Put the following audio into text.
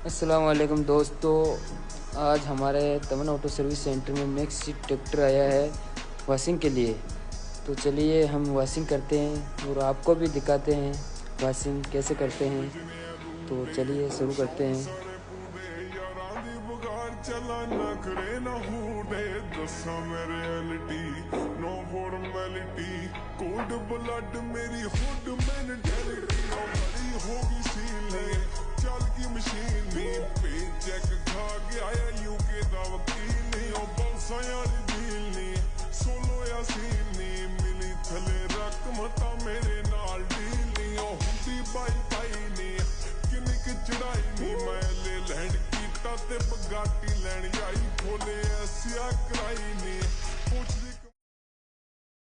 अस्सलाम वालेकुम दोस्तों। आज हमारे तमन्ना ऑटो सर्विस सेंटर में मैक्सी ट्रैक्टर आया है वॉशिंग के लिए। तो चलिए हम वॉशिंग करते हैं और आपको भी दिखाते हैं वॉशिंग कैसे करते हैं। तो चलिए शुरू करते हैं। चल की मशीन पे चेक खा गया यूके दा वकील बलसा यारी डील सोलो या सीन मिली थले रकम ता मेरे नाल डील हुंदी बाई पाई किन्नी की चढ़ाई मैं ले लैंड कीता ते बगाटी लैन आई खोले ऐसिया कराई